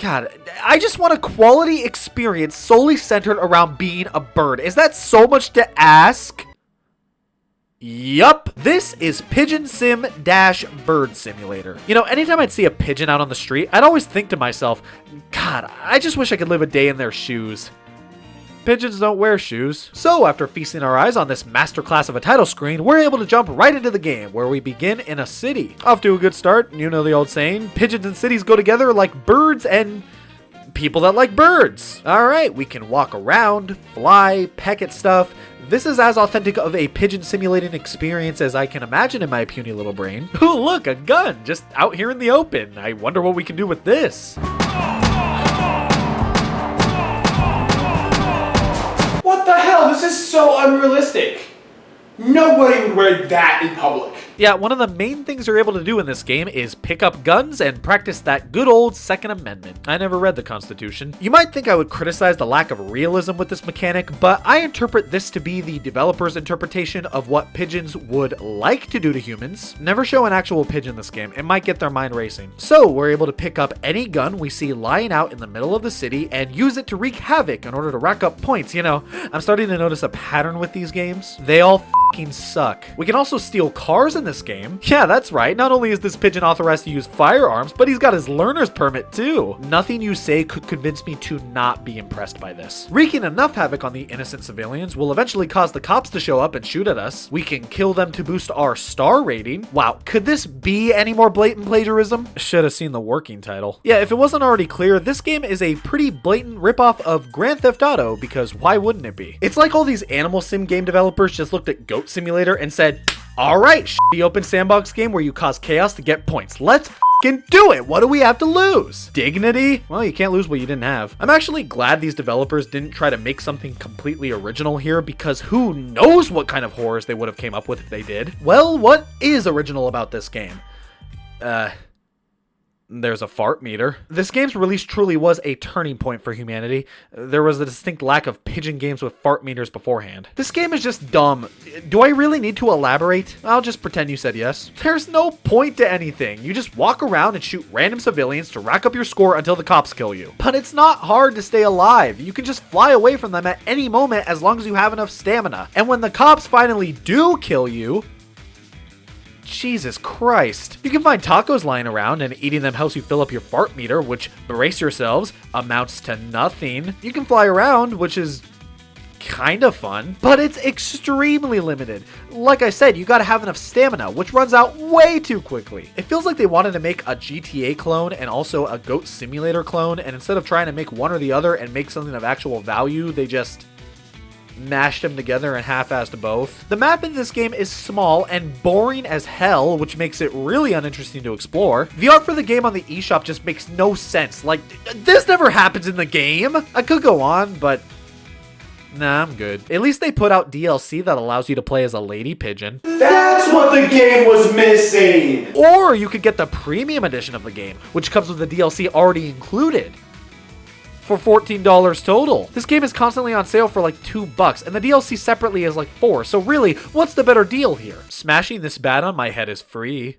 God, I just want a quality experience solely centered around being a bird. Is that so much to ask? Yup, this is Pigeon Sim - Bird Simulator. You know, anytime I'd see a pigeon out on the street, I'd always think to myself, God, I just wish I could live a day in their shoes. Pigeons don't wear shoes. So after feasting our eyes on this masterclass of a title screen, we're able to jump right into the game, where we begin in a city. Off to a good start. You know the old saying, pigeons and cities go together like birds and people that like birds. Alright, we can walk around, fly, peck at stuff. This is as authentic of a pigeon simulating experience as I can imagine in my puny little brain. Ooh, look, a gun, just out here in the open. I wonder what we can do with this. What the hell? This is so unrealistic. Nobody would wear that in public. Yeah, one of the main things you're able to do in this game is pick up guns and practice that good old Second Amendment. I never read the Constitution. You might think I would criticize the lack of realism with this mechanic, but I interpret this to be the developer's interpretation of what pigeons would like to do to humans. Never show an actual pigeon in this game. It might get their mind racing. So we're able to pick up any gun we see lying out in the middle of the city and use it to wreak havoc in order to rack up points. You know, I'm starting to notice a pattern with these games. They all fucking suck. We can also steal cars in this game. Yeah, that's right. Not only is this pigeon authorized to use firearms, but he's got his learner's permit too. Nothing you say could convince me to not be impressed by this. Wreaking enough havoc on the innocent civilians will eventually cause the cops to show up and shoot at us. We can kill them to boost our star rating. Wow, could this be any more blatant plagiarism? Should have seen the working title. Yeah, if it wasn't already clear, this game is a pretty blatant ripoff of Grand Theft Auto, because why wouldn't it be? It's like all these animal sim game developers just looked at Goat Simulator and said, alright, shitty open sandbox game where you cause chaos to get points. Let's fucking do it! What do we have to lose? Dignity? Well, you can't lose what you didn't have. I'm actually glad these developers didn't try to make something completely original here, because who knows what kind of horrors they would have came up with if they did. Well, what is original about this game? There's a fart meter. This game's release truly was a turning point for humanity. There was a distinct lack of pigeon games with fart meters beforehand. This game is just dumb. Do I really need to elaborate? I'll just pretend you said yes. There's no point to anything. You just walk around and shoot random civilians to rack up your score until the cops kill you. But it's not hard to stay alive. You can just fly away from them at any moment as long as you have enough stamina. And when the cops finally do kill you, Jesus Christ. You can find tacos lying around, and eating them helps you fill up your fart meter, which, brace yourselves, amounts to nothing. You can fly around, which is kind of fun, but it's extremely limited. Like I said, you gotta have enough stamina, which runs out way too quickly. It feels like they wanted to make a GTA clone and also a Goat Simulator clone, and instead of trying to make one or the other and make something of actual value, they just mashed them together and half-assed both. The map in this game is small and boring as hell, which makes it really uninteresting to explore. The art for the game on the eShop just makes no sense. Like, this never happens in the game. I could go on, but nah, I'm good. At least they put out DLC that allows you to play as a lady pigeon. That's what the game was missing! Or you could get the premium edition of the game, which comes with the DLC already included, for $14 total. This game is constantly on sale for like $2, and the DLC separately is like $4. So really, what's the better deal here? Smashing this bat on my head is free.